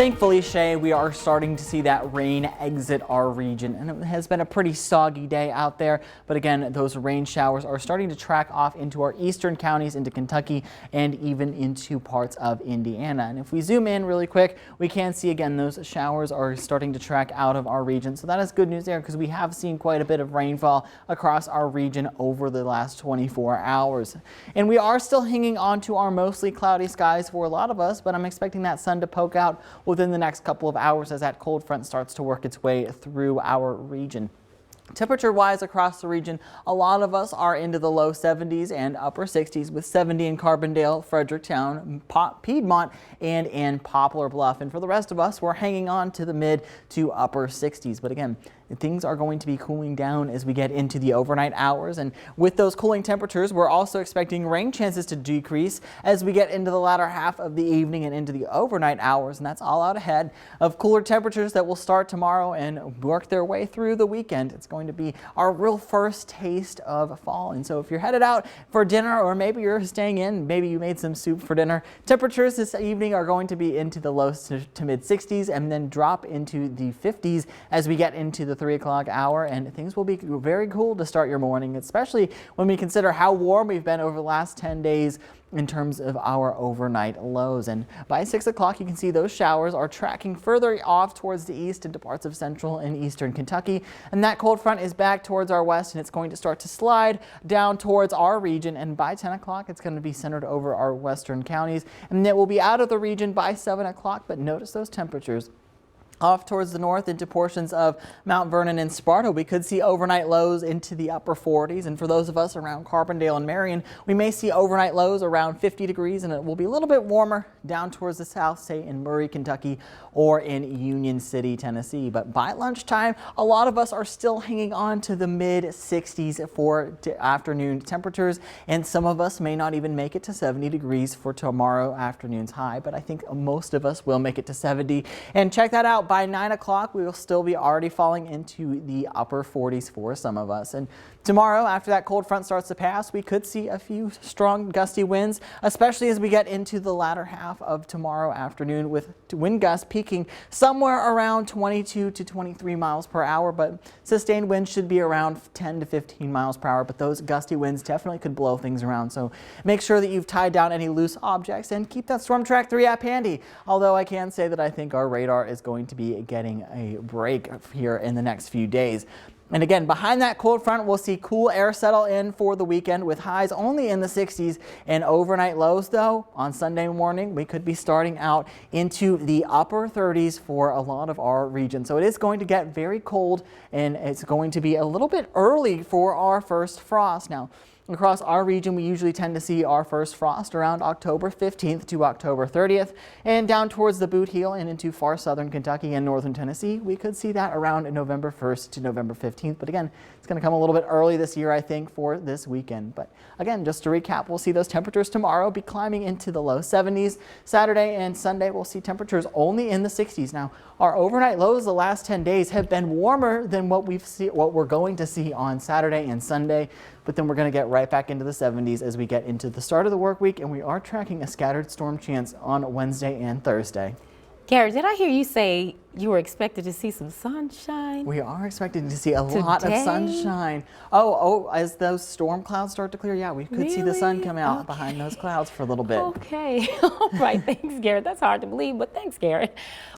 Thankfully, Shay, we are starting to see that rain exit our region, and it has been a pretty soggy day out there. But again, those rain showers are starting to track off into our eastern counties, into Kentucky, and even into parts of Indiana. And if we zoom in really quick, we can see again those showers are starting to track out of our region. So that is good news there, because we have seen quite a bit of rainfall across our region over the last 24 hours. And we are still hanging on to our mostly cloudy skies for a lot of us, but I'm expecting that sun to poke out within the next couple of hours as that cold front starts to work its way through our region. Temperature-wise across the region, a lot of us are into the low 70s and upper 60s, with 70 in Carbondale, Fredericktown, Piedmont, and in Poplar Bluff. And for the rest of us, we're hanging on to the mid to upper 60s. But again, things are going to be cooling down as we get into the overnight hours. And with those cooling temperatures, we're also expecting rain chances to decrease as we get into the latter half of the evening and into the overnight hours. And that's all out ahead of cooler temperatures that will start tomorrow and work their way through the weekend. It's going to be our real first taste of fall. And so if you're headed out for dinner, or maybe you're staying in, maybe you made some soup for dinner, temperatures this evening are going to be into the low to mid 60s and then drop into the 50s as we get into the 3 o'clock hour, and things will be very cool to start your morning, especially when we consider how warm we've been over the last 10 days in terms of our overnight lows. And by 6 o'clock, you can see those showers are tracking further off towards the east into parts of central and eastern Kentucky. And that cold front is back towards our west, and it's going to start to slide down towards our region. And by 10 o'clock, it's going to be centered over our western counties, and it will be out of the region by 7 o'clock. But notice those temperatures. Off towards the north into portions of Mount Vernon and Sparta, we could see overnight lows into the upper 40s. And for those of us around Carbondale and Marion, we may see overnight lows around 50 degrees, and it will be a little bit warmer down towards the south, say in Murray, Kentucky, or in Union City, Tennessee. But by lunchtime, a lot of us are still hanging on to the mid 60s for afternoon temperatures, and some of us may not even make it to 70 degrees for tomorrow afternoon's high, but I think most of us will make it to 70. And check that out. By 9 o'clock, we will still be already falling into the upper 40s for some of us. And tomorrow, after that cold front starts to pass, we could see a few strong gusty winds, especially as we get into the latter half of tomorrow afternoon, with wind gusts peaking somewhere around 22 to 23 miles per hour. But sustained winds should be around 10 to 15 miles per hour. But those gusty winds definitely could blow things around. So make sure that you've tied down any loose objects and keep that Storm Track 3 app handy. Although I can say that I think our radar is going to be getting a break here in the next few days. And again, behind that cold front, we'll see cool air settle in for the weekend, with highs only in the 60s and overnight lows, though, on Sunday morning, we could be starting out into the upper 30s for a lot of our region. So it is going to get very cold, and it's going to be a little bit early for our first frost. Now, across our region, we usually tend to see our first frost around October 15th to October 30th, and down towards the Boot Heel and into far southern Kentucky and northern Tennessee, we could see that around November 1st to November 15th. But again, it's going to come a little bit early this year, I think, for this weekend. But again, just to recap, we'll see those temperatures tomorrow be climbing into the low 70s. Saturday and Sunday, we'll see temperatures only in the 60s. Now, our overnight lows the last 10 days have been warmer than what we're going to see on Saturday and Sunday. But then we're going to get right back into the 70s as we get into the start of the work week, and we are tracking a scattered storm chance on Wednesday and Thursday. Gary, did I hear you say you were expected to see some sunshine? We are expecting to see a lot of sunshine. Oh, as those storm clouds start to clear, yeah, we could see the sun come out behind those clouds for a little bit. Okay, all right, thanks, Garrett. That's hard to believe, but thanks, Garrett.